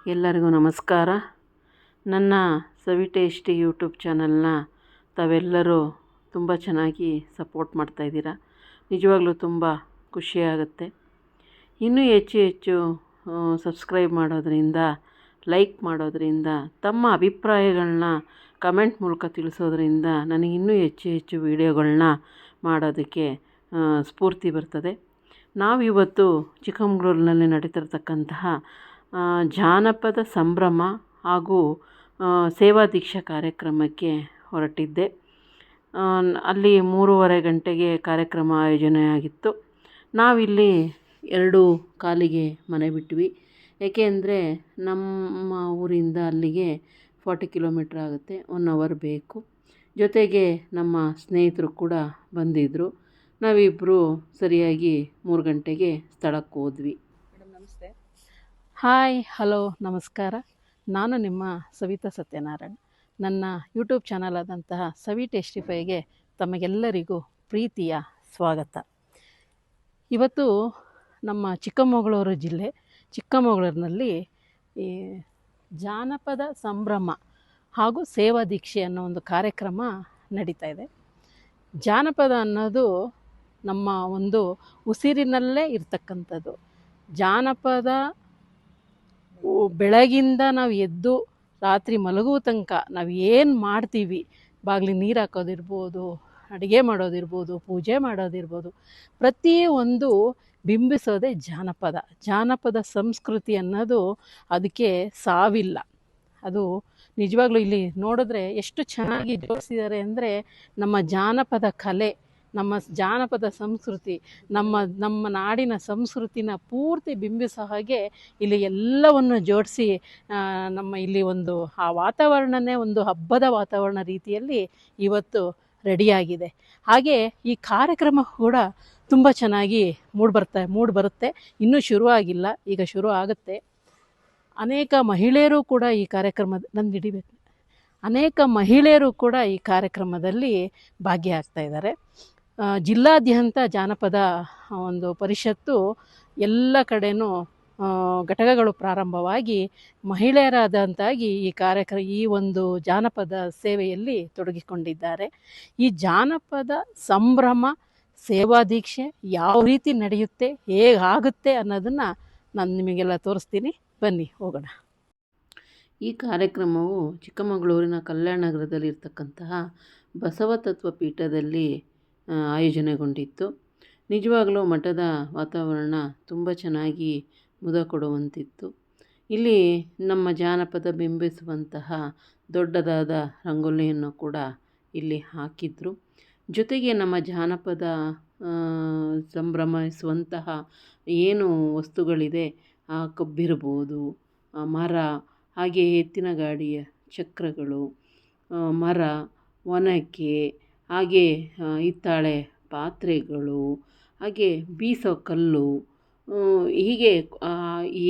ಎಲ್ಲರಿಗೂ ನಮಸ್ಕಾರ. ನನ್ನ ಸವಿ ಟೇಸ್ಟಿ ಯೂಟ್ಯೂಬ್ ಚಾನಲ್ನ ತಾವೆಲ್ಲರೂ ತುಂಬ ಚೆನ್ನಾಗಿ ಸಪೋರ್ಟ್ ಮಾಡ್ತಾಯಿದ್ದೀರಾ. ನಿಜವಾಗ್ಲೂ ತುಂಬ ಖುಷಿಯಾಗುತ್ತೆ. ಇನ್ನೂ ಹೆಚ್ಚು ಹೆಚ್ಚು ಸಬ್ಸ್ಕ್ರೈಬ್ ಮಾಡೋದ್ರಿಂದ, ಲೈಕ್ ಮಾಡೋದ್ರಿಂದ, ತಮ್ಮ ಅಭಿಪ್ರಾಯಗಳನ್ನ ಕಮೆಂಟ್ ಮೂಲಕ ತಿಳಿಸೋದ್ರಿಂದ ನನಗೆ ಇನ್ನೂ ಹೆಚ್ಚು ಹೆಚ್ಚು ವೀಡಿಯೋಗಳನ್ನ ಮಾಡೋದಕ್ಕೆ ಸ್ಫೂರ್ತಿ ಬರ್ತದೆ. ನಾವಿವತ್ತು ಚಿಕ್ಕಮಗಳೂರಿನಲ್ಲಿ ನಡೀತಿರ್ತಕ್ಕಂತಹ ಜಾನಪದ ಸಂಭ್ರಮ ಹಾಗೂ ಸೇವಾ ದೀಕ್ಷಾ ಕಾರ್ಯಕ್ರಮಕ್ಕೆ ಹೊರಟಿದ್ದೆ. ಅಲ್ಲಿ 3:30 ಗಂಟೆಗೆ ಕಾರ್ಯಕ್ರಮ ಆಯೋಜನೆಯಾಗಿತ್ತು. ನಾವಿಲ್ಲಿ 2:15ಗೆ ಮನೆ ಬಿಟ್ವಿ. ಏಕೆ ಅಂದರೆ ನಮ್ಮ ಊರಿಂದ ಅಲ್ಲಿಗೆ 40 ಕಿಲೋಮೀಟ್ರ್ ಆಗುತ್ತೆ, 1 ಅವರ್ ಬೇಕು. ಜೊತೆಗೆ ನಮ್ಮ ಸ್ನೇಹಿತರು ಕೂಡ ಬಂದಿದ್ದರು. ನಾವಿಬ್ಬರು ಸರಿಯಾಗಿ 3 ಗಂಟೆಗೆ ಸ್ಥಳಕ್ಕೆ ಹೋದ್ವಿ. ಮೇಡಮ್ ನಮಸ್ತೆ. ಹಾಯ್, ಹಲೋ, ನಮಸ್ಕಾರ. ನಾನು ನಿಮ್ಮ ಸವಿತಾ ಸತ್ಯನಾರಾಯಣ್. ನನ್ನ ಯೂಟ್ಯೂಬ್ ಚಾನಲ್ ಆದಂತಹ ಸವಿ ಟೇಸ್ಟಿಫೈಗೆ ತಮಗೆಲ್ಲರಿಗೂ ಪ್ರೀತಿಯ ಸ್ವಾಗತ. ಇವತ್ತು ನಮ್ಮ ಚಿಕ್ಕಮಗಳೂರು ಜಿಲ್ಲೆ ಚಿಕ್ಕಮಗಳೂರಿನಲ್ಲಿ ಈ ಜಾನಪದ ಸಂಭ್ರಮ ಹಾಗೂ ಸೇವಾ ದೀಕ್ಷೆ ಅನ್ನೋ ಒಂದು ಕಾರ್ಯಕ್ರಮ ನಡೀತಾ ಇದೆ. ಜಾನಪದ ಅನ್ನೋದು ನಮ್ಮ ಒಂದು ಉಸಿರಿನಲ್ಲೇ ಇರ್ತಕ್ಕಂಥದ್ದು. ಜಾನಪದ ಬೆಳಗಿಂದ ನಾವು ಎದ್ದು ರಾತ್ರಿ ಮಲಗುವ ತನಕ ನಾವು ಏನು ಮಾಡ್ತೀವಿ, ಬಾಗಿಲಿಗೆ ನೀರು ಹಾಕೋದಿರ್ಬೋದು, ಅಡುಗೆ ಮಾಡೋದಿರ್ಬೋದು, ಪೂಜೆ ಮಾಡೋದಿರ್ಬೋದು, ಪ್ರತಿಯೊಂದು ಬಿಂಬಿಸೋದೇ ಜಾನಪದ. ಜಾನಪದ ಸಂಸ್ಕೃತಿ ಅನ್ನೋದು ಅದಕ್ಕೆ ಸಾವಿಲ್ಲ. ಅದು ನಿಜವಾಗ್ಲೂ ಇಲ್ಲಿ ನೋಡಿದ್ರೆ ಎಷ್ಟು ಚೆನ್ನಾಗಿ ಜೋಡಿಸಿದ್ದಾರೆ ಅಂದರೆ, ನಮ್ಮ ಜಾನಪದ ಕಲೆ, ನಮ್ಮ ಜಾನಪದ ಸಂಸ್ಕೃತಿ, ನಮ್ಮ ನಾಡಿನ ಸಂಸ್ಕೃತಿನ ಪೂರ್ತಿ ಬಿಂಬಿಸೋ ಹಾಗೆ ಇಲ್ಲಿ ಎಲ್ಲವನ್ನು ಜೋಡಿಸಿ ನಮ್ಮ ಇಲ್ಲಿ ಒಂದು ಆ ವಾತಾವರಣನೇ ಒಂದು ಹಬ್ಬದ ವಾತಾವರಣ ರೀತಿಯಲ್ಲಿ ಇವತ್ತು ರೆಡಿಯಾಗಿದೆ. ಹಾಗೆ ಈ ಕಾರ್ಯಕ್ರಮ ಕೂಡ ತುಂಬ ಚೆನ್ನಾಗಿ ಮೂಡಿಬರುತ್ತೆ. ಇನ್ನೂ ಶುರುವಾಗಿಲ್ಲ, ಈಗ ಶುರು ಆಗುತ್ತೆ. ಅನೇಕ ಮಹಿಳೆಯರು ಕೂಡ ಈ ಅನೇಕ ಮಹಿಳೆಯರು ಕೂಡ ಈ ಕಾರ್ಯಕ್ರಮದಲ್ಲಿ ಭಾಗಿಯಾಗ್ತಾ ಇದ್ದಾರೆ. ಜಿಲ್ಲಾದ್ಯಂತ ಜಾನಪದ ಒಂದು ಪರಿಷತ್ತು ಎಲ್ಲ ಕಡೆನೂ ಘಟಕಗಳು ಪ್ರಾರಂಭವಾಗಿ ಮಹಿಳೆಯರಾದಂತಾಗಿ ಈ ಒಂದು ಜಾನಪದ ಸೇವೆಯಲ್ಲಿ ತೊಡಗಿಕೊಂಡಿದ್ದಾರೆ. ಈ ಜಾನಪದ ಸಂಭ್ರಮ ಸೇವಾ ದೀಕ್ಷೆ ಯಾವ ರೀತಿ ನಡೆಯುತ್ತೆ, ಹೇಗಾಗುತ್ತೆ ಅನ್ನೋದನ್ನು ನಾನು ನಿಮಗೆಲ್ಲ ತೋರಿಸ್ತೀನಿ. ಬನ್ನಿ ಹೋಗೋಣ. ಈ ಕಾರ್ಯಕ್ರಮವು ಚಿಕ್ಕಮಗಳೂರಿನ ಕಲ್ಯಾಣ ನಗರದಲ್ಲಿರ್ತಕ್ಕಂತಹ ಬಸವತತ್ವ ಪೀಠದಲ್ಲಿ ಆಯೋಜನೆಗೊಂಡಿತ್ತು. ನಿಜವಾಗಲೂ ಮಠದ ವಾತಾವರಣ ತುಂಬ ಚೆನ್ನಾಗಿ ಮುದ ಕೊಡುವಂತಿತ್ತು. ಇಲ್ಲಿ ನಮ್ಮ ಜಾನಪದ ಬಿಂಬಿಸುವಂತಹ ದೊಡ್ಡದಾದ ರಂಗೋಲಿಯನ್ನು ಕೂಡ ಇಲ್ಲಿ ಹಾಕಿದ್ರು. ಜೊತೆಗೆ ನಮ್ಮ ಜಾನಪದ ಸಂಭ್ರಮಿಸುವಂತಹ ಏನು ವಸ್ತುಗಳಿದೆ, ಕಬ್ಬಿರ್ಬೋದು, ಮರ, ಹಾಗೆ ಎತ್ತಿನ ಗಾಡಿಯ ಚಕ್ರಗಳು, ಮರ, ಒನಕೆ, ಹಾಗೆ ಹಿತ್ತಾಳೆ ಪಾತ್ರೆಗಳು, ಹಾಗೆ ಬೀಸೋ ಕಲ್ಲು, ಹೀಗೆ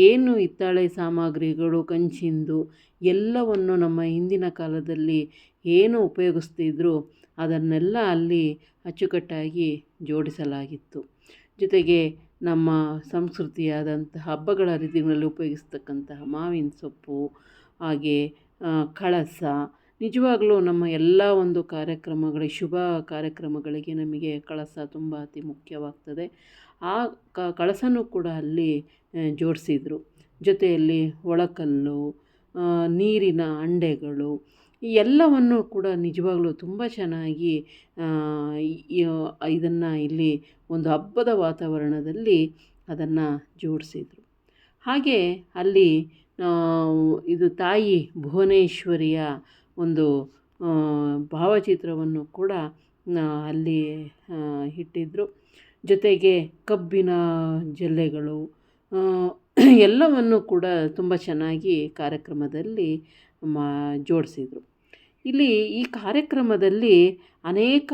ಏನು ಹಿತ್ತಾಳೆ ಸಾಮಗ್ರಿಗಳು, ಕಂಚಿಂದು ಎಲ್ಲವನ್ನು ನಮ್ಮ ಹಿಂದಿನ ಕಾಲದಲ್ಲಿ ಏನು ಉಪಯೋಗಿಸ್ತಿದ್ರು ಅದನ್ನೆಲ್ಲ ಅಲ್ಲಿ ಅಚ್ಚುಕಟ್ಟಾಗಿ ಜೋಡಿಸಲಾಗಿತ್ತು. ಜೊತೆಗೆ ನಮ್ಮ ಸಂಸ್ಕೃತಿಯಾದಂತಹ ಹಬ್ಬಗಳ ರೀತಿಗಳಲ್ಲಿ ಉಪಯೋಗಿಸ್ತಕ್ಕಂತಹ ಮಾವಿನ ಸೊಪ್ಪು, ಹಾಗೆ ಕಳಸ, ನಿಜವಾಗಲೂ ನಮ್ಮ ಎಲ್ಲ ಒಂದು ಶುಭ ಕಾರ್ಯಕ್ರಮಗಳಿಗೆ ನಮಗೆ ಕಳಸ ತುಂಬ ಅತಿ ಮುಖ್ಯವಾಗ್ತದೆ. ಆ ಕಳಸನೂ ಕೂಡ ಅಲ್ಲಿ ಜೋಡಿಸಿದ್ರು. ಜೊತೆಯಲ್ಲಿ ಒಳಕಲ್ಲು, ನೀರಿನ ಹಂಡೆಗಳು, ಈ ಎಲ್ಲವನ್ನು ಕೂಡ ನಿಜವಾಗಲೂ ತುಂಬ ಚೆನ್ನಾಗಿ ಇದನ್ನು ಇಲ್ಲಿ ಒಂದು ಹಬ್ಬದ ವಾತಾವರಣದಲ್ಲಿ ಅದನ್ನು ಜೋಡಿಸಿದ್ರು. ಹಾಗೆ ಅಲ್ಲಿ ಇದು ತಾಯಿ ಭುವನೇಶ್ವರಿಯ ಒಂದು ಭಾವಚಿತ್ರವನ್ನು ಕೂಡ ಅಲ್ಲಿ ಇಟ್ಟಿದ್ದರು. ಜೊತೆಗೆ ಕಬ್ಬಿನ ಜಲ್ಲೆಗಳು ಎಲ್ಲವನ್ನು ಕೂಡ ತುಂಬ ಚೆನ್ನಾಗಿ ಕಾರ್ಯಕ್ರಮದಲ್ಲಿ ಜೋಡಿಸಿದರು. ಇಲ್ಲಿ ಈ ಕಾರ್ಯಕ್ರಮದಲ್ಲಿ ಅನೇಕ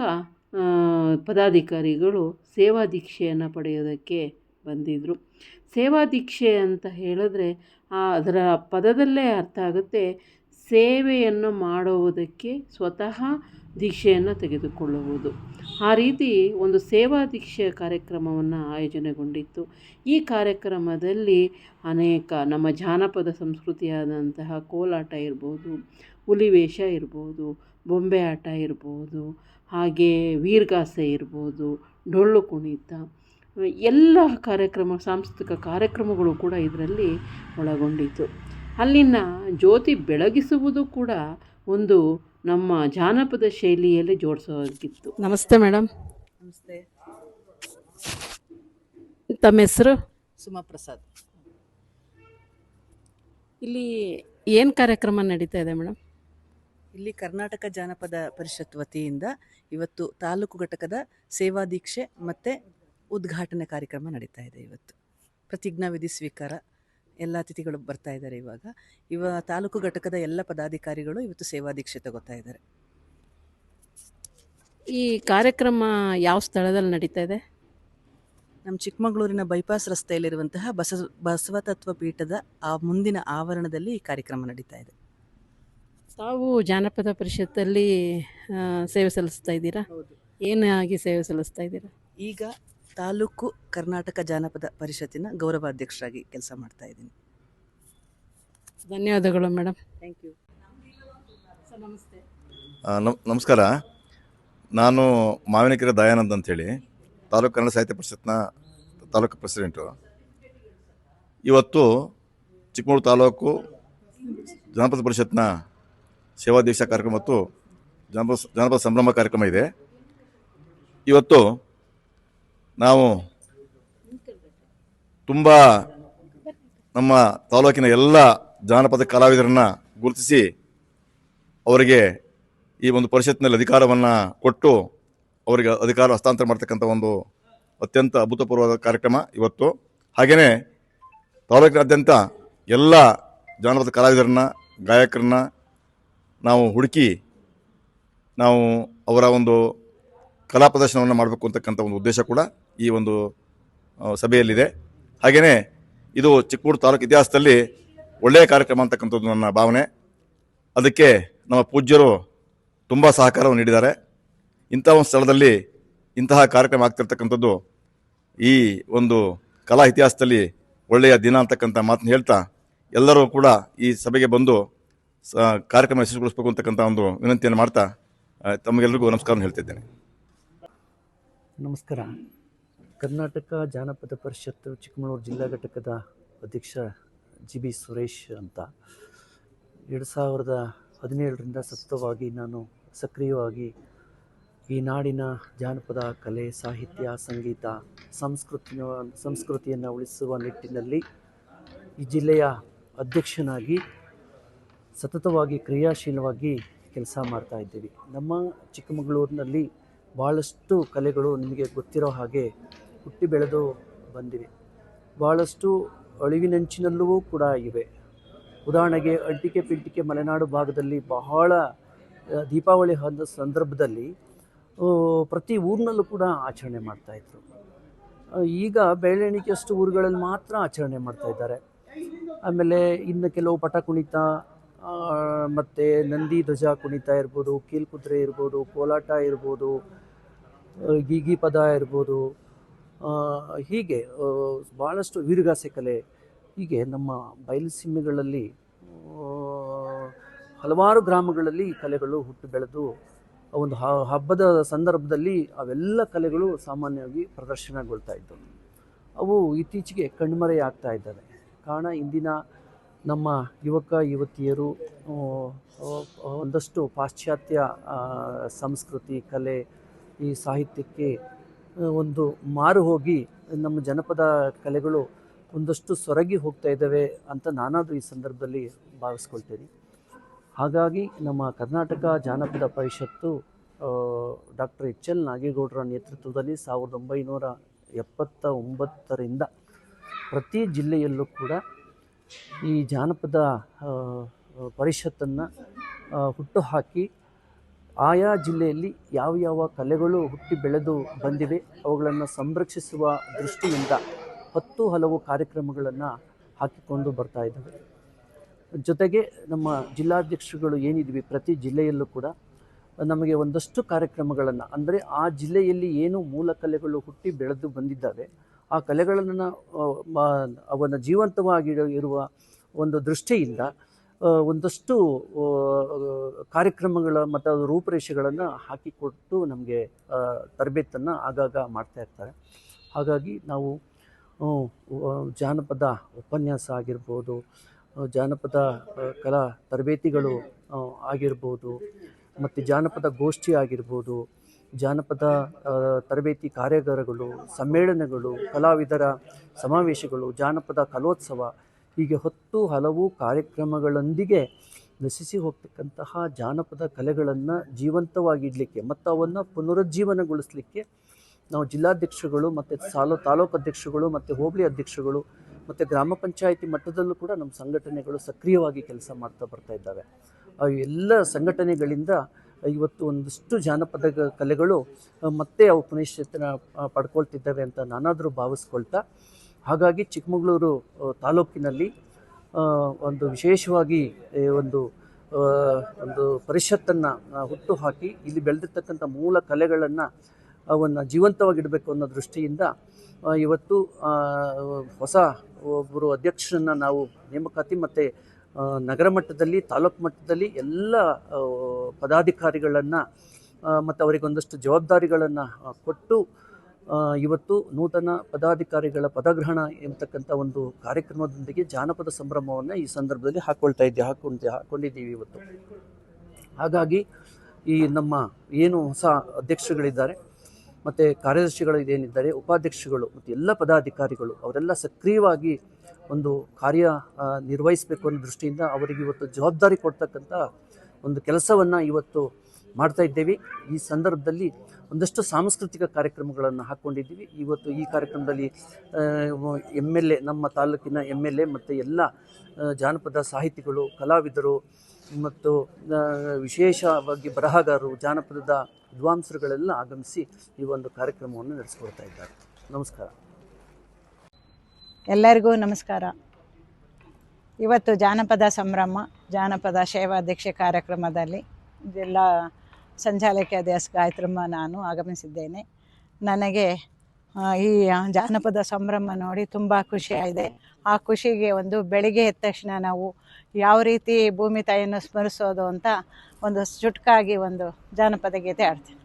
ಪದಾಧಿಕಾರಿಗಳು ಸೇವಾ ದೀಕ್ಷೆಯನ್ನು ಪಡೆಯೋದಕ್ಕೆ ಬಂದಿದ್ದರು. ಸೇವಾ ದೀಕ್ಷೆ ಅಂತ ಹೇಳಿದ್ರೆ ಅದರ ಪದದಲ್ಲೇ ಅರ್ಥ ಆಗುತ್ತೆ, ಸೇವೆಯನ್ನು ಮಾಡುವುದಕ್ಕೆ ಸ್ವತಃ ದೀಕ್ಷೆಯನ್ನು ತೆಗೆದುಕೊಳ್ಳುವುದು. ಆ ರೀತಿ ಒಂದು ಸೇವಾ ದೀಕ್ಷೆಯ ಕಾರ್ಯಕ್ರಮವನ್ನು ಆಯೋಜನೆಗೊಂಡಿತ್ತು. ಈ ಕಾರ್ಯಕ್ರಮದಲ್ಲಿ ಅನೇಕ ನಮ್ಮ ಜಾನಪದ ಸಂಸ್ಕೃತಿಯಾದಂತಹ ಕೋಲಾಟ ಇರ್ಬೋದು, ಹುಲಿವೇಷ ಇರ್ಬೋದು, ಬೊಂಬೆ ಆಟ ಇರ್ಬೋದು, ಹಾಗೇ ವೀರಗಾಸೆ ಇರ್ಬೋದು, ಡೊಳ್ಳು ಕುಣಿತ, ಎಲ್ಲ ಸಾಂಸ್ಕೃತಿಕ ಕಾರ್ಯಕ್ರಮಗಳು ಕೂಡ ಇದರಲ್ಲಿ ಒಳಗೊಂಡಿತ್ತು. ಅಲ್ಲಿನ ಜ್ಯೋತಿ ಬೆಳಗಿಸುವುದು ಕೂಡ ಒಂದು ನಮ್ಮ ಜಾನಪದ ಶೈಲಿಯಲ್ಲಿ ಜೋಡಿಸೋಗಿತ್ತು. ನಮಸ್ತೆ ಮೇಡಮ್. ನಮಸ್ತೆ. ತಮ್ಮ ಹೆಸರು? ಸುಮಾ ಪ್ರಸಾದ್. ಇಲ್ಲಿ ಏನು ಕಾರ್ಯಕ್ರಮ ನಡೀತಾ ಇದೆ ಮೇಡಮ್? ಇಲ್ಲಿ ಕರ್ನಾಟಕ ಜಾನಪದ ಪರಿಷತ್ ವತಿಯಿಂದ ಇವತ್ತು ತಾಲೂಕು ಘಟಕದ ಸೇವಾ ದೀಕ್ಷೆ ಮತ್ತು ಉದ್ಘಾಟನೆ ಕಾರ್ಯಕ್ರಮ ನಡೀತಾ ಇದೆ. ಇವತ್ತು ಪ್ರತಿಜ್ಞಾ ವಿಧಿ ಸ್ವೀಕಾರ, ಎಲ್ಲ ಅತಿಥಿಗಳು ಬರ್ತಾ ಇದ್ದಾರೆ. ಇವಾಗ ತಾಲೂಕು ಘಟಕದ ಎಲ್ಲ ಪದಾಧಿಕಾರಿಗಳು ಇವತ್ತು ಸೇವಾ ದೀಕ್ಷೆ ತಗೋತಾ ಇದ್ದಾರೆ. ಈ ಕಾರ್ಯಕ್ರಮ ಯಾವ ಸ್ಥಳದಲ್ಲಿ ನಡೀತಾ ಇದೆ? ನಮ್ಮ ಚಿಕ್ಕಮಗಳೂರಿನ ಬೈಪಾಸ್ ರಸ್ತೆಯಲ್ಲಿರುವಂತಹ ಬಸವತತ್ವ ಪೀಠದ ಆ ಮುಂದಿನ ಆವರಣದಲ್ಲಿ ಈ ಕಾರ್ಯಕ್ರಮ ನಡೀತಾ ಇದೆ. ತಾವು ಜಾನಪದ ಪರಿಷತ್ತಲ್ಲಿ ಸೇವೆ ಸಲ್ಲಿಸ್ತಾ ಇದ್ದೀರಾ? ಏನಾಗಿ ಸೇವೆ ಸಲ್ಲಿಸ್ತಾ ಇದ್ದೀರಾ? ಈಗ ತಾಲೂಕು ಕರ್ನಾಟಕ ಜಾನಪದ ಪರಿಷತ್ತಿನ ಗೌರವಾಧ್ಯಕ್ಷರಾಗಿ ಕೆಲಸ ಮಾಡ್ತಾ ಇದ್ದೀನಿ. ಧನ್ಯವಾದಗಳು ಮೇಡಮ್. Thank you. ಸರ್ ನಮಸ್ತೆ. ನಮಸ್ಕಾರ. ನಾನು ಮಾವಿನಕೆರೆ ದಯಾನಂದ್ ಅಂಥೇಳಿ ತಾಲೂಕು ಕನ್ನಡ ಸಾಹಿತ್ಯ ಪರಿಷತ್ನ ತಾಲೂಕು ಪ್ರೆಸಿಡೆಂಟು. ಇವತ್ತು ಚಿಕ್ಕಮಗಳೂರು ತಾಲೂಕು ಜಾನಪದ ಪರಿಷತ್ನ ಸೇವಾ ದೀಕ್ಷಾ ಕಾರ್ಯಕ್ರಮ ಮತ್ತು ಜಾನಪದ ಸಂಭ್ರಮ ಕಾರ್ಯಕ್ರಮ ಇದೆ. ಇವತ್ತು ನಾವು ತುಂಬ ನಮ್ಮ ತಾಲೂಕಿನ ಎಲ್ಲ ಜಾನಪದ ಕಲಾವಿದರನ್ನು ಗುರುತಿಸಿ ಅವರಿಗೆ ಈ ಒಂದು ಪರಿಷತ್ನಲ್ಲಿ ಅಧಿಕಾರವನ್ನು ಕೊಟ್ಟು ಅವರಿಗೆ ಅಧಿಕಾರ ಹಸ್ತಾಂತರ ಮಾಡ್ತಕ್ಕಂಥ ಒಂದು ಅತ್ಯಂತ ಅಭೂತಪೂರ್ವವಾದ ಕಾರ್ಯಕ್ರಮ ಇವತ್ತು. ಹಾಗೆಯೇ ತಾಲೂಕಿನಾದ್ಯಂತ ಎಲ್ಲ ಜಾನಪದ ಕಲಾವಿದರನ್ನ, ಗಾಯಕರನ್ನ ನಾವು ಹುಡುಕಿ ನಾವು ಅವರ ಒಂದು ಕಲಾ ಪ್ರದರ್ಶನವನ್ನು ಮಾಡಬೇಕು ಅಂತಕ್ಕಂಥ ಒಂದು ಉದ್ದೇಶ ಕೂಡ ಈ ಒಂದು ಸಭೆಯಲ್ಲಿದೆ. ಹಾಗೆಯೇ ಇದು ಚಿಕ್ಕಮಗಳೂರು ತಾಲೂಕು ಇತಿಹಾಸದಲ್ಲಿ ಒಳ್ಳೆಯ ಕಾರ್ಯಕ್ರಮ ಅಂತಕ್ಕಂಥದ್ದು ನನ್ನ ಭಾವನೆ. ಅದಕ್ಕೆ ನಮ್ಮ ಪೂಜ್ಯರು ತುಂಬ ಸಹಕಾರವನ್ನು ನೀಡಿದ್ದಾರೆ. ಇಂಥ ಒಂದು ಸ್ಥಳದಲ್ಲಿ ಇಂತಹ ಕಾರ್ಯಕ್ರಮ ಆಗ್ತಿರ್ತಕ್ಕಂಥದ್ದು ಈ ಒಂದು ಕಲಾ ಇತಿಹಾಸದಲ್ಲಿ ಒಳ್ಳೆಯ ದಿನ ಅಂತಕ್ಕಂಥ ಮಾತನ್ನು ಹೇಳ್ತಾ ಎಲ್ಲರೂ ಕೂಡ ಈ ಸಭೆಗೆ ಬಂದು ಕಾರ್ಯಕ್ರಮ ಯಶಸ್ವಿಗೊಳಿಸಬೇಕು ಅಂತಕ್ಕಂಥ ಒಂದು ವಿನಂತಿಯನ್ನು ಮಾಡ್ತಾ ತಮಗೆಲ್ಲರಿಗೂ ನಮಸ್ಕಾರ ಹೇಳ್ತಿದ್ದೇನೆ. ನಮಸ್ಕಾರ. ಕರ್ನಾಟಕ ಜಾನಪದ ಪರಿಷತ್ತು ಚಿಕ್ಕಮಗಳೂರು ಜಿಲ್ಲಾ ಘಟಕದ ಅಧ್ಯಕ್ಷ GB ಸುರೇಶ್ ಅಂತ. 2017ರಿಂದ ಸತತವಾಗಿ ನಾನು ಸಕ್ರಿಯವಾಗಿ ಈ ನಾಡಿನ ಜಾನಪದ ಕಲೆ, ಸಾಹಿತ್ಯ, ಸಂಗೀತ, ಸಂಸ್ಕೃತಿಯನ್ನು ಉಳಿಸುವ ನಿಟ್ಟಿನಲ್ಲಿ ಈ ಜಿಲ್ಲೆಯ ಅಧ್ಯಕ್ಷನಾಗಿ ಸತತವಾಗಿ ಕ್ರಿಯಾಶೀಲವಾಗಿ ಕೆಲಸ ಮಾಡ್ತಾ ಇದ್ದೀವಿ. ನಮ್ಮ ಚಿಕ್ಕಮಗಳೂರಿನಲ್ಲಿ ಭಾಳಷ್ಟು ಕಲೆಗಳು ನಿಮಗೆ ಗೊತ್ತಿರೋ ಹಾಗೆ ಹುಟ್ಟಿ ಬೆಳೆದು ಬಂದಿವೆ. ಭಾಳಷ್ಟು ಅಳಿವಿನಂಚಿನಲ್ಲೂ ಕೂಡ ಇವೆ. ಉದಾಹರಣೆಗೆ ಅಂಟಿಕೆ ಪಿಂಟಿಕೆ ಮಲೆನಾಡು ಭಾಗದಲ್ಲಿ ಬಹಳ ದೀಪಾವಳಿ ಸಂದರ್ಭದಲ್ಲಿ ಪ್ರತಿ ಊರಿನಲ್ಲೂ ಕೂಡ ಆಚರಣೆ ಮಾಡ್ತಾಯಿದ್ರು. ಈಗ ಬೆರಳೆಣಿಕೆಯಷ್ಟು ಊರುಗಳಲ್ಲಿ ಮಾತ್ರ ಆಚರಣೆ ಮಾಡ್ತಾ ಇದ್ದಾರೆ. ಆಮೇಲೆ ಇನ್ನು ಕೆಲವು ಪಟ ಕುಣಿತ ಮತ್ತು ನಂದಿ ಧ್ವಜ ಕುಣಿತ ಇರ್ಬೋದು, ಕೀಲ್ಕುದುರೆ ಇರ್ಬೋದು, ಕೋಲಾಟ ಇರ್ಬೋದು, ಗೀಗಿ ಪದ ಇರ್ಬೋದು, ಹೀಗೆ ಭಾಳಷ್ಟು ವೀರಗಾಸೆ ಕಲೆ, ಹೀಗೆ ನಮ್ಮ ಬಯಲುಸೀಮೆಗಳಲ್ಲಿ ಹಲವಾರು ಗ್ರಾಮಗಳಲ್ಲಿ ಈ ಕಲೆಗಳು ಹುಟ್ಟು ಬೆಳೆದು ಒಂದು ಹಬ್ಬದ ಸಂದರ್ಭದಲ್ಲಿ ಅವೆಲ್ಲ ಕಲೆಗಳು ಸಾಮಾನ್ಯವಾಗಿ ಪ್ರದರ್ಶನಗೊಳ್ತಾ ಇದ್ದವು. ಅವು ಇತ್ತೀಚೆಗೆ ಕಣ್ಮರೆ ಆಗ್ತಾ ಇದ್ದಾವೆ. ಕಾರಣ ಇಂದಿನ ನಮ್ಮ ಯುವಕ ಯುವತಿಯರು ಒಂದಷ್ಟು ಪಾಶ್ಚಾತ್ಯ ಸಂಸ್ಕೃತಿ, ಕಲೆ, ಈ ಸಾಹಿತ್ಯಕ್ಕೆ ಒಂದು ಮಾರು ಹೋಗಿ ನಮ್ಮ ಜನಪದ ಕಲೆಗಳು ಒಂದಷ್ಟು ಸೊರಗಿ ಹೋಗ್ತಾ ಇದ್ದಾವೆ ಅಂತ ನಾನಾದರೂ ಈ ಸಂದರ್ಭದಲ್ಲಿ ಭಾವಿಸ್ಕೊಳ್ತೇನೆ. ಹಾಗಾಗಿ ನಮ್ಮ ಕರ್ನಾಟಕ ಜಾನಪದ ಪರಿಷತ್ತು ಡಾಕ್ಟರ್ HL ನಾಗೇಗೌಡರ ನೇತೃತ್ವದಲ್ಲಿ 1979ರಿಂದ ಪ್ರತಿ ಜಿಲ್ಲೆಯಲ್ಲೂ ಕೂಡ ಈ ಜಾನಪದ ಪರಿಷತ್ತನ್ನು ಹುಟ್ಟುಹಾಕಿ ಆಯಾ ಜಿಲ್ಲೆಯಲ್ಲಿ ಯಾವ ಕಲೆಗಳು ಹುಟ್ಟಿ ಬೆಳೆದು ಬಂದಿವೆ ಅವುಗಳನ್ನು ಸಂರಕ್ಷಿಸುವ ದೃಷ್ಟಿಯಿಂದ ಹಲವು ಕಾರ್ಯಕ್ರಮಗಳನ್ನು ಹಾಕಿಕೊಂಡು ಬರ್ತಾ ಇದ್ದಾವೆ. ಜೊತೆಗೆ ನಮ್ಮ ಜಿಲ್ಲಾಧ್ಯಕ್ಷರುಗಳು ಏನಿದ್ವಿ ಪ್ರತಿ ಜಿಲ್ಲೆಯಲ್ಲೂ ಕೂಡ ನಮಗೆ ಒಂದಷ್ಟು ಕಾರ್ಯಕ್ರಮಗಳನ್ನು, ಅಂದರೆ ಆ ಜಿಲ್ಲೆಯಲ್ಲಿ ಏನು ಮೂಲ ಕಲೆಗಳು ಹುಟ್ಟಿ ಬೆಳೆದು ಬಂದಿದ್ದಾವೆ ಆ ಕಲೆಗಳನ್ನು ಅವನ ಜೀವಂತವಾಗಿ ಇರುವ ಒಂದು ದೃಷ್ಟಿಯಿಂದ ಒಂದಷ್ಟು ಕಾರ್ಯಕ್ರಮಗಳ ಮತ್ತು ರೂಪರೇಷೆಗಳನ್ನು ಹಾಕಿಕೊಟ್ಟು ನಮಗೆ ತರಬೇತನ್ನು ಆಗಾಗ ಮಾಡ್ತಾ ಇರ್ತಾರೆ. ಹಾಗಾಗಿ ನಾವು ಜಾನಪದ ಉಪನ್ಯಾಸ ಆಗಿರ್ಬೋದು, ಜಾನಪದ ಕಲಾ ತರಬೇತಿಗಳು ಆಗಿರ್ಬೋದು, ಮತ್ತು ಜಾನಪದ ಗೋಷ್ಠಿ ಆಗಿರ್ಬೋದು, ಜಾನಪದ ತರಬೇತಿ ಕಾರ್ಯಾಗಾರಗಳು, ಸಮ್ಮೇಳನಗಳು, ಕಲಾವಿದರ ಸಮಾವೇಶಗಳು, ಜಾನಪದ ಕಲೋತ್ಸವ, ಹೀಗೆ ಹಲವು ಕಾರ್ಯಕ್ರಮಗಳೊಂದಿಗೆ ನಶಿಸಿ ಹೋಗ್ತಕ್ಕಂತಹ ಜಾನಪದ ಕಲೆಗಳನ್ನು ಜೀವಂತವಾಗಿಡಲಿಕ್ಕೆ ಮತ್ತು ಅವನ್ನು ಪುನರುಜ್ಜೀವನಗೊಳಿಸಲಿಕ್ಕೆ ನಾವು ಜಿಲ್ಲಾಧ್ಯಕ್ಷರುಗಳು ಮತ್ತು ತಾಲೂಕು ಅಧ್ಯಕ್ಷರುಗಳು ಮತ್ತು ಹೋಬಳಿ ಅಧ್ಯಕ್ಷರುಗಳು ಮತ್ತು ಗ್ರಾಮ ಪಂಚಾಯಿತಿ ಮಟ್ಟದಲ್ಲೂ ಕೂಡ ನಮ್ಮ ಸಂಘಟನೆಗಳು ಸಕ್ರಿಯವಾಗಿ ಕೆಲಸ ಮಾಡ್ತಾ ಬರ್ತಾ ಇದ್ದಾವೆ. ಎಲ್ಲ ಸಂಘಟನೆಗಳಿಂದ ಇವತ್ತು ಒಂದಷ್ಟು ಜಾನಪದ ಕಲೆಗಳು ಮತ್ತೆ ಅವು ಪುನಶ್ಚೇತನ ಪಡ್ಕೊಳ್ತಿದ್ದಾವೆ ಅಂತ ನಾನಾದರೂ ಭಾವಿಸ್ಕೊಳ್ತಾ, ಹಾಗಾಗಿ ಚಿಕ್ಕಮಗಳೂರು ತಾಲೂಕಿನಲ್ಲಿ ಒಂದು ವಿಶೇಷವಾಗಿ ಒಂದು ಪರಿಷತ್ತನ್ನು ಹುಟ್ಟು ಹಾಕಿ ಇಲ್ಲಿ ಬೆಳೆದಿರ್ತಕ್ಕಂಥ ಮೂಲ ಕಲೆಗಳನ್ನು ಅವನ್ನು ಜೀವಂತವಾಗಿಡಬೇಕು ಅನ್ನೋ ದೃಷ್ಟಿಯಿಂದ ಇವತ್ತು ಹೊಸ ಒಬ್ಬರು ಅಧ್ಯಕ್ಷರನ್ನು ನಾವು ನೇಮಕಾತಿ ಮತ್ತು ನಗರ ಮಟ್ಟದಲ್ಲಿ, ತಾಲೂಕು ಮಟ್ಟದಲ್ಲಿ ಎಲ್ಲ ಪದಾಧಿಕಾರಿಗಳನ್ನು ಮತ್ತು ಅವರಿಗೊಂದಷ್ಟು ಜವಾಬ್ದಾರಿಗಳನ್ನು ಕೊಟ್ಟು ಇವತ್ತು ನೂತನ ಪದಾಧಿಕಾರಿಗಳ ಪದಗ್ರಹಣ ಎಂಬತಕ್ಕಂಥ ಒಂದು ಕಾರ್ಯಕ್ರಮದೊಂದಿಗೆ ಜಾನಪದ ಸಂಭ್ರಮವನ್ನು ಈ ಸಂದರ್ಭದಲ್ಲಿ ಹಾಕ್ಕೊಂಡಿದ್ದೀವಿ ಇವತ್ತು. ಹಾಗಾಗಿ ಈ ನಮ್ಮ ಏನು ಹೊಸ ಅಧ್ಯಕ್ಷರುಗಳಿದ್ದಾರೆ ಮತ್ತು ಕಾರ್ಯದರ್ಶಿಗಳು ಏನಿದ್ದಾರೆ, ಉಪಾಧ್ಯಕ್ಷರುಗಳು ಮತ್ತು ಎಲ್ಲ ಪದಾಧಿಕಾರಿಗಳು ಅವರೆಲ್ಲ ಸಕ್ರಿಯವಾಗಿ ಒಂದು ಕಾರ್ಯ ನಿರ್ವಹಿಸಬೇಕು ಅನ್ನೋ ದೃಷ್ಟಿಯಿಂದ ಅವರಿಗೆ ಇವತ್ತು ಜವಾಬ್ದಾರಿ ಕೊಡ್ತಕ್ಕಂಥ ಒಂದು ಕೆಲಸವನ್ನು ಇವತ್ತು ಮಾಡ್ತಾ ಇದ್ದೇವೆ. ಈ ಸಂದರ್ಭದಲ್ಲಿ ಒಂದಷ್ಟು ಸಾಂಸ್ಕೃತಿಕ ಕಾರ್ಯಕ್ರಮಗಳನ್ನು ಹಾಕ್ಕೊಂಡಿದ್ದೀವಿ. ಇವತ್ತು ಈ ಕಾರ್ಯಕ್ರಮದಲ್ಲಿ MLA, ನಮ್ಮ ತಾಲೂಕಿನ MLA ಮತ್ತು ಎಲ್ಲ ಜಾನಪದ ಸಾಹಿತಿಗಳು, ಕಲಾವಿದರು ಮತ್ತು ವಿಶೇಷವಾಗಿ ಬರಹಗಾರರು, ಜಾನಪದದ ವಿದ್ವಾಂಸರುಗಳೆಲ್ಲ ಆಗಮಿಸಿ ಈ ಒಂದು ಕಾರ್ಯಕ್ರಮವನ್ನು ನಡೆಸಿಕೊಡ್ತಾ ಇದ್ದಾರೆ. ನಮಸ್ಕಾರ. ಎಲ್ಲರಿಗೂ ನಮಸ್ಕಾರ. ಇವತ್ತು ಜಾನಪದ ಸಂಭ್ರಮ, ಜಾನಪದ ಸೇವಾಧ್ಯಕ್ಷೆ ಕಾರ್ಯಕ್ರಮದಲ್ಲಿ ಜಿಲ್ಲಾ ಸಂಚಾಲಕಿ ಗಾಯತ್ರಮ್ಮ ನಾನು ಆಗಮಿಸಿದ್ದೇನೆ. ನನಗೆ ಈ ಜಾನಪದ ಸಂಭ್ರಮ ನೋಡಿ ತುಂಬ ಖುಷಿಯಾಗಿದೆ. ಆ ಖುಷಿಗೆ ಒಂದು ಬೆಳಿಗ್ಗೆ ಎದ್ದ ತಕ್ಷಣ ನಾವು ಯಾವ ರೀತಿ ಭೂಮಿ ತಾಯಿಯನ್ನು ಸ್ಮರಿಸೋದು ಅಂತ ಒಂದು ಚುಟ್ಕಾಗಿ ಒಂದು ಜಾನಪದ ಗೀತೆ ಆಡ್ತೀನಿ.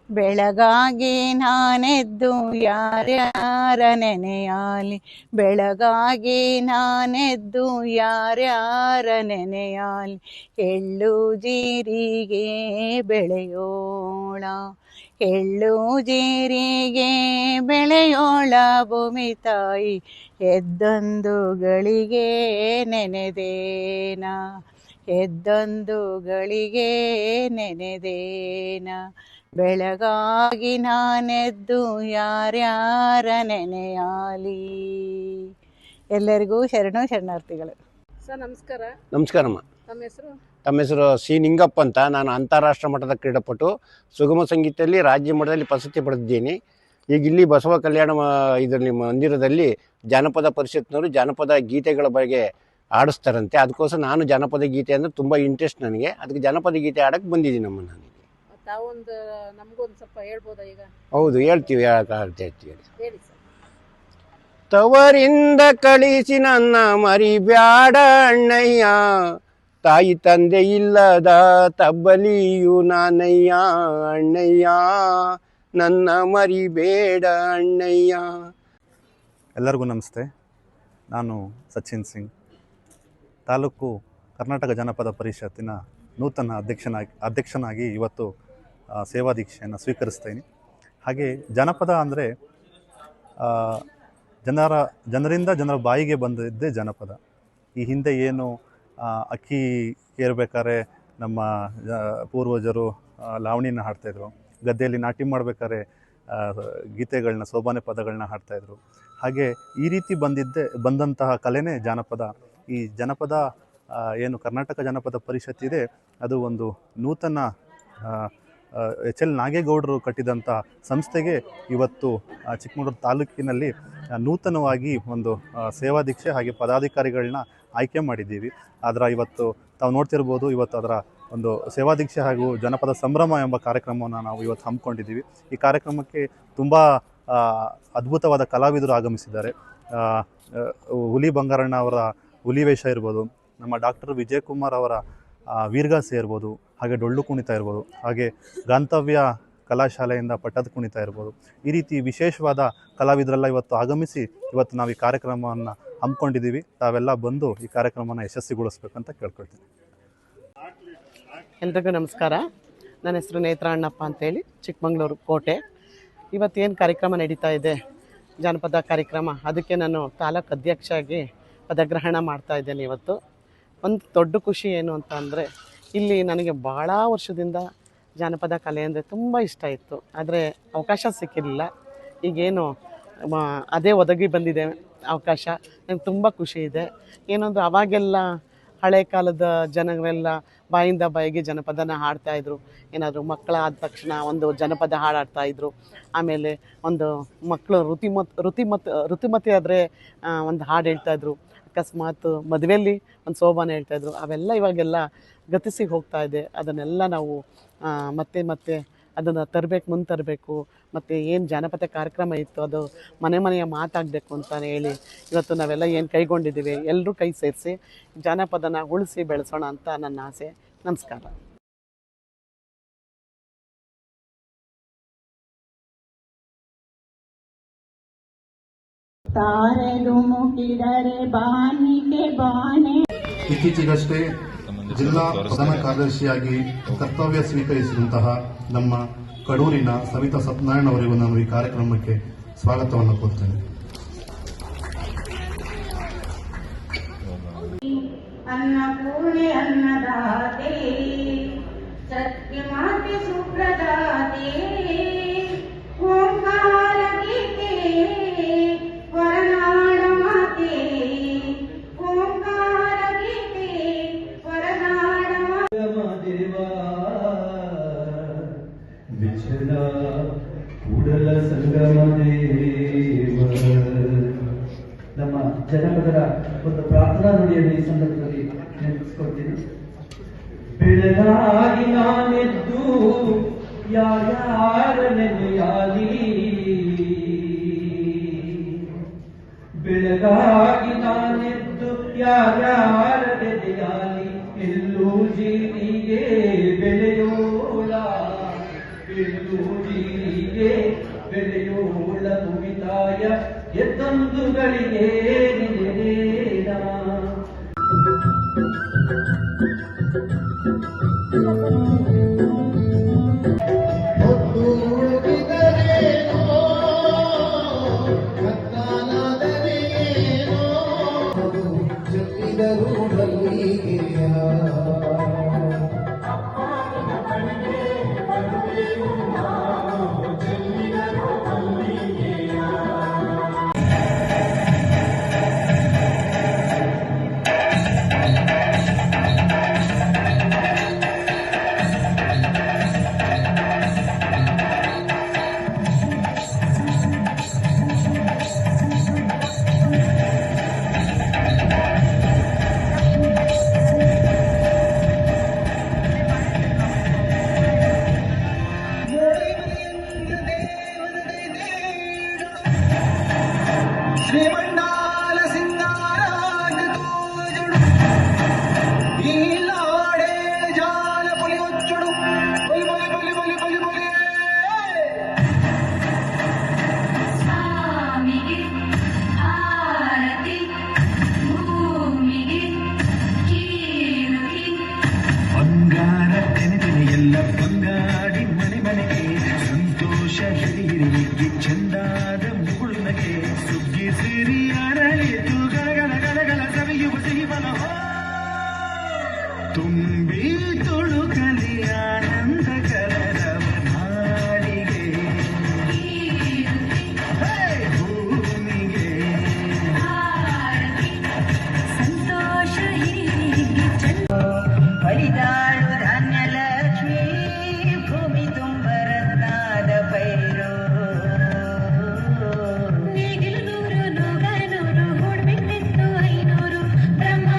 ಬೆಳಗಾಗಿ ನಾನೆದ್ದು ಯಾರ್ಯಾರ ನೆನೆಯಾಲಿ, ಬೆಳಗಾಗಿ ನಾನೆದ್ದು ಯಾರ್ಯಾರ ನೆನೆಯಾಲಿ, ಎಳ್ಳು ಜೀರಿಗೆ ಬೆಳೆಯೋಳ, ಎಳ್ಳು ಜೀರಿಗೆ ಬೆಳೆಯೋಳ ಭೂಮಿ ತಾಯಿ, ಎದ್ದೊಂದು ಗಳಿಗೆ ನೆನೆದೇನ, ಎದ್ದೊಂದು ಗಳಿಗೆ ನೆನೆದೇನ, ಬೆಳಗಾಗಿ ನಾನೆದ್ದು ಯಾರ್ಯಾರ ನೆನೆಯಾಲಿ. ಎಲ್ಲರಿಗೂ ಶರಣಾರ್ಥಿಗಳು. ಸರ್ ನಮಸ್ಕಾರ. ನಮಸ್ಕಾರಮ್ಮ. ನಮ್ಮ ಹೆಸರು? ತಮ್ಮ ಹೆಸರು ಸಿ ನಿಂಗಪ್ಪ ಅಂತ. ನಾನು ಅಂತಾರಾಷ್ಟ್ರ ಮಟ್ಟದ ಕ್ರೀಡಾಪಟು, ಸುಗಮ ಸಂಗೀತದಲ್ಲಿ ರಾಜ್ಯ ಮಟ್ಟದಲ್ಲಿ ಪ್ರಶಸ್ತಿ ಪಡೆದಿದ್ದೀನಿ. ಈಗ ಇಲ್ಲಿ ಬಸವ ಕಲ್ಯಾಣ ಇದರಲ್ಲಿ ಮಂದಿರದಲ್ಲಿ ಜಾನಪದ ಪರಿಷತ್ನವರು ಜಾನಪದ ಗೀತೆಗಳ ಬಗ್ಗೆ ಆಡಿಸ್ತಾರಂತೆ. ಅದಕ್ಕೋಸ್ಕರ ನಾನು ಜಾನಪದ ಗೀತೆ ಅಂದರೆ ತುಂಬ ಇಂಟ್ರೆಸ್ಟ್ ನನಗೆ. ಅದಕ್ಕೆ ಜಾನಪದ ಗೀತೆ ಆಡಕ್ಕೆ ಬಂದಿದ್ದೀನಿ ನನಗೆ. ತಾವೊಂದು ನಮಗೊಂದು ಸ್ವಲ್ಪ ಹೇಳ್ಬೋದಾ ಈಗ? ಹೌದು, ಹೇಳ್ತೀವಿ, ಹೇಳ್ತೀವಿ. ಹೇಳಿ ಸರ್. ತವರಿಂದ ಕಳಿಸಿ ನನ್ನ ಮರಿಬ್ಯಾಡ ಅಣ್ಣಯ್ಯ, ತಾಯಿ ತಂದೆ ಇಲ್ಲದ ತಬ್ಬಲಿಯು ನಾನಯ್ಯ, ಅಣ್ಣಯ್ಯ ನನ್ನ ಮರಿಬೇಡ ಅಣ್ಣಯ್ಯ. ಎಲ್ಲರಿಗೂ ನಮಸ್ತೆ. ನಾನು ಸಚಿನ್ ಸಿಂಗ್, ತಾಲೂಕು ಕರ್ನಾಟಕ ಜನಪದ ಪರಿಷತ್ತಿನ ನೂತನ ಅಧ್ಯಕ್ಷನಾಗಿ ಇವತ್ತು ಸೇವಾ ದೀಕ್ಷೆಯನ್ನು ಸ್ವೀಕರಿಸ್ತೀನಿ. ಹಾಗೆ ಜನಪದ ಅಂದರೆ ಜನರ ಬಾಯಿಗೆ ಬಂದಿದ್ದೇ ಜನಪದ. ಈ ಹಿಂದೆ ಏನು ಅಕ್ಕಿ ಏರ್ಬೇಕಾದ್ರೆ ನಮ್ಮ ಪೂರ್ವಜರು ಲಾವಣಿನ ಹಾಡ್ತಾಯಿದ್ರು, ಗದ್ದೆಯಲ್ಲಿ ನಾಟಿ ಮಾಡಬೇಕಾದ್ರೆ ಗೀತೆಗಳನ್ನ, ಸೋಬಾನೆ ಪದಗಳನ್ನ ಹಾಡ್ತಾಯಿದ್ರು. ಹಾಗೆ ಈ ರೀತಿ ಬಂದಂತಹ ಕಲೆನೇ ಜಾನಪದ. ಈ ಜನಪದ ಏನು ಕರ್ನಾಟಕ ಜನಪದ ಪರಿಷತ್ ಇದೆ, ಅದು ಒಂದು ನೂತನ HL ನಾಗೇಗೌಡರು ಕಟ್ಟಿದಂಥ ಸಂಸ್ಥೆಗೆ ಇವತ್ತು ಚಿಕ್ಕಮಗಳೂರು ತಾಲೂಕಿನಲ್ಲಿ ನೂತನವಾಗಿ ಒಂದು ಸೇವಾ ದೀಕ್ಷೆ ಹಾಗೆ ಪದಾಧಿಕಾರಿಗಳನ್ನ ಆಯ್ಕೆ ಮಾಡಿದ್ದೀವಿ. ಅದರ ಇವತ್ತು ತಾವು ನೋಡ್ತಿರ್ಬೋದು, ಇವತ್ತು ಅದರ ಒಂದು ಸೇವಾದೀಕ್ಷೆ ಹಾಗೂ ಜನಪದ ಸಂಭ್ರಮ ಎಂಬ ಕಾರ್ಯಕ್ರಮವನ್ನು ನಾವು ಇವತ್ತು ಹಮ್ಮಿಕೊಂಡಿದ್ದೀವಿ. ಈ ಕಾರ್ಯಕ್ರಮಕ್ಕೆ ತುಂಬ ಅದ್ಭುತವಾದ ಕಲಾವಿದರು ಆಗಮಿಸಿದ್ದಾರೆ. ಹುಲಿ ಬಂಗಾರಣ್ಣ ಅವರ ಹುಲಿ ವೇಷ ಇರ್ಬೋದು, ನಮ್ಮ ಡಾಕ್ಟರ್ ವಿಜಯಕುಮಾರ್ ಅವರ ವೀರ್ಗಾಸೆ ಇರ್ಬೋದು, ಹಾಗೆ ಡೊಳ್ಳು ಕುಣಿತ ಇರ್ಬೋದು, ಹಾಗೆ ಗಾಂತವ್ಯ ಕಲಾಶಾಲೆಯಿಂದ ಪಟ್ಟದ ಕುಣಿತ ಇರ್ಬೋದು. ಈ ರೀತಿ ವಿಶೇಷವಾದ ಕಲಾವಿದರೆಲ್ಲ ಇವತ್ತು ಆಗಮಿಸಿ ಇವತ್ತು ನಾವು ಈ ಕಾರ್ಯಕ್ರಮವನ್ನು ಹಮ್ಮಿಕೊಂಡಿದ್ದೀವಿ. ತಾವೆಲ್ಲ ಬಂದು ಈ ಕಾರ್ಯಕ್ರಮವನ್ನು ಯಶಸ್ವಿಗೊಳಿಸ್ಬೇಕಂತ ಕೇಳ್ಕೊಳ್ತೀನಿ. ಎಲ್ರಿಗೂ ನಮಸ್ಕಾರ. ನನ್ನ ಹೆಸರು ನೇತ್ರ ಅಣ್ಣಪ್ಪ ಅಂತೇಳಿ, ಚಿಕ್ಕಮಗಳೂರು ಕೋಟೆ. ಇವತ್ತೇನು ಕಾರ್ಯಕ್ರಮ ನಡೀತಾ ಇದೆ, ಜಾನಪದ ಕಾರ್ಯಕ್ರಮ, ಅದಕ್ಕೆ ನಾನು ತಾಲೂಕು ಅಧ್ಯಕ್ಷರಾಗಿ ಪದಗ್ರಹಣ ಮಾಡ್ತಾ ಇದ್ದೇನೆ. ಇವತ್ತು ಒಂದು ದೊಡ್ಡ ಖುಷಿ ಏನು ಅಂತ ಅಂದರೆ, ಇಲ್ಲಿ ನನಗೆ ಭಾಳ ವರ್ಷದಿಂದ ಜಾನಪದ ಕಲೆ ಅಂದರೆ ತುಂಬ ಇಷ್ಟ ಇತ್ತು, ಆದರೆ ಅವಕಾಶ ಸಿಕ್ಕಿರಲಿಲ್ಲ. ಈಗೇನು ಅದೇ ಒದಗಿ ಬಂದಿದೆ ಅವಕಾಶ, ನನಗೆ ತುಂಬ ಖುಷಿ ಇದೆ. ಏನಂದ್ರೆ ಅವಾಗೆಲ್ಲ ಹಳೆ ಕಾಲದ ಜನಗಳೆಲ್ಲ ಬಾಯಿಂದ ಬಾಯಿಗೆ ಜನಪದನ ಹಾಡ್ತಾಯಿದ್ರು. ಏನಾದರೂ ಮಕ್ಕಳಾದ ತಕ್ಷಣ ಒಂದು ಜನಪದ ಹಾಡಾಡ್ತಾಯಿದ್ರು. ಆಮೇಲೆ ಒಂದು ಮಕ್ಕಳು ಋತುಮತಿ ಆದರೆ ಒಂದು ಹಾಡು ಹೇಳ್ತಾಯಿದ್ರು. ಅಕಸ್ಮಾತ್ ಮದುವೆಯಲ್ಲಿ ಒಂದು ಸೋಬಾನ ಹೇಳ್ತಾಯಿದ್ರು. ಅವೆಲ್ಲ ಇವಾಗೆಲ್ಲ ಗತಿಸಿ ಹೋಗ್ತಾ ಇದೆ. ಅದನ್ನೆಲ್ಲ ನಾವು ಮತ್ತೆ ಅದನ್ನು ಮುಂದೆ ತರಬೇಕು. ಮತ್ತು ಏನು ಜಾನಪದ ಕಾರ್ಯಕ್ರಮ ಇತ್ತು ಅದು ಮನೆಯ ಮಾತಾಗಬೇಕು ಅಂತ ಹೇಳಿ ಇವತ್ತು ನಾವೆಲ್ಲ ಏನು ಕೈಗೊಂಡಿದ್ದೀವಿ, ಎಲ್ಲರೂ ಕೈ ಸೇರಿಸಿ ಜಾನಪದನ ಉಳಿಸಿ ಬೆಳೆಸೋಣ ಅಂತ ನನ್ನ ಆಸೆ. ನಮಸ್ಕಾರ. ಇತ್ತೀಚೆಗಷ್ಟೇ ಜಿಲ್ಲಾ ಪ್ರಧಾನ ಕಾರ್ಯದರ್ಶಿಯಾಗಿ ಕರ್ತವ್ಯ ಸ್ವೀಕರಿಸಿದಂತಹ ನಮ್ಮ ಕಡೂರಿನ ಸವಿತಾ ಸತ್ಯನಾರಾಯಣ ಅವರಿಗೂ ನಾನು ಈ ಕಾರ್ಯಕ್ರಮಕ್ಕೆ ಸ್ವಾಗತವನ್ನು ಕೋರ್ತೇನೆ. ಅನ್ನಪೂರ್ಣೆ ಅನ್ನದಾತೆ ಸತ್ಯಮಾತೆ ಸುಪ್ರದಾತೆ ಓಂಕಾರ ಗೀತೆ ವರನಾಡ ಮಾತೆ ಓಂಕಾರ ಗೀತೆ ವರನಾಡ ದೇವಾ ವಿಠಲ ಕೂಡಲ ಸಂಗಮ ದೇವ. ನಮ್ಮ ಜನಪದರ ಒಂದು ಪ್ರಾರ್ಥನಾ ನುಡಿಯನ್ನು ಈ ಸಂದರ್ಭದಲ್ಲಿ ನೆನಪಿಸ್ಕೊಳ್ತೀನಿ. ಬೆಳಗಾಗಿ ನಾನೆದ್ದು ಯಾರ್ಯಾರ ನೆನೆಯಾಲಿ, ಬೆಳಗಾಗಿ ನಾನೆದ್ದು ಯಾರ್ಯಾರ ನೆನೆಯಾಲಿ, ಎಲ್ಲೂ ಜೀರಿಗೆ ಬೆಳೆಯೋಳ, ಎಲ್ಲೂ ಜೀರಿಗೆ ಬೆಳೆಯೋಳ ಮುಗಿತಾಯ ಎತ್ತೊಂದುಗಳಿಗೆ ನಿನ್ನೆನೇನ. ಬ್ರಹ್ಮ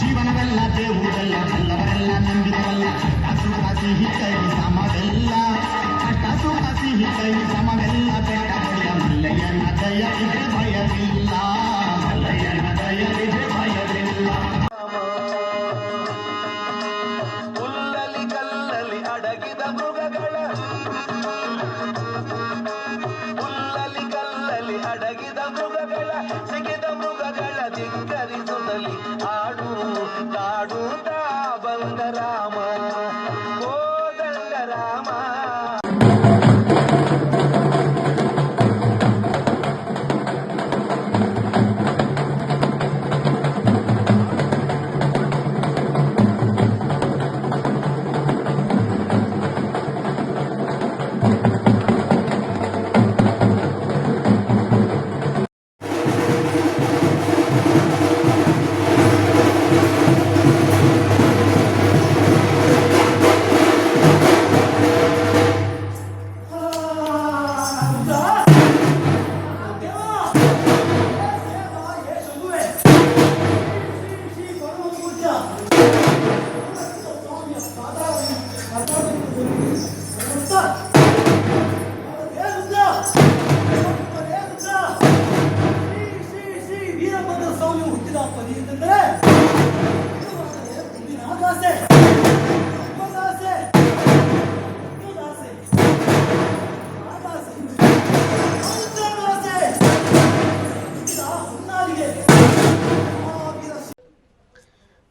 ಜೀವನವೆಲ್ಲ ದೇವುದಲ್ಲ ಬಲ್ಲವರೆಲ್ಲ ನಂಬಿದಲ್ಲ ಸುಖ ಸಿಹಿ ಕೈ ಸಮವೆಲ್ಲ ಕಷ್ಟ ಸುಖ ಸಿಹಿ ಕೈ ಸಮವೆಲ್ಲ ಬೇಡ ಬಳಿಯ ಮಲ್ಲಯ್ಯನ ದಯ ಇದ್ರೆ ಭಯವಿಲ್ಲ ಮಲ್ಲಯ್ಯನ ದಯ ಇದ್ರೆ ಭಯವಿಲ್ಲ ಹುಲ್ಲಲಿ ಕಲ್ಲಲಿ ಅಡಗಿದ ಮೃಗಗಳ ಹುಲ್ಲಲಿ ಕಲ್ಲಲಿ ಅಡಗಿದ ಮೃಗಗಳ ಸಿಗಿದ ಮೃಗಗಳ ಧಿಕ್ಕರಿಸುತ್ತಲಿ ಆಡು ಕಾಡುತ್ತಾ ಬಂದ ರಾಮ ಕೋದಂಡ ರಾಮ.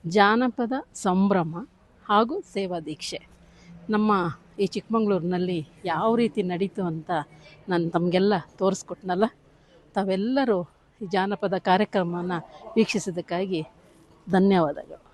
ಜಾನಪದ ಸಂಭ್ರಮ ಹಾಗೂ ಸೇವಾ ದೀಕ್ಷೆ ನಮ್ಮ ಈ ಚಿಕ್ಕಮಂಗ್ಳೂರಿನಲ್ಲಿ ಯಾವ ರೀತಿ ನಡೀತು ಅಂತ ನಾನು ತಮಗೆಲ್ಲ ತೋರಿಸ್ಕೊಟ್ನಲ್ಲ. ತಾವೆಲ್ಲರೂ ಈ ಜಾನಪದ ಕಾರ್ಯಕ್ರಮವನ್ನು ವೀಕ್ಷಿಸಿದ್ದಕ್ಕಾಗಿ ಧನ್ಯವಾದಗಳು.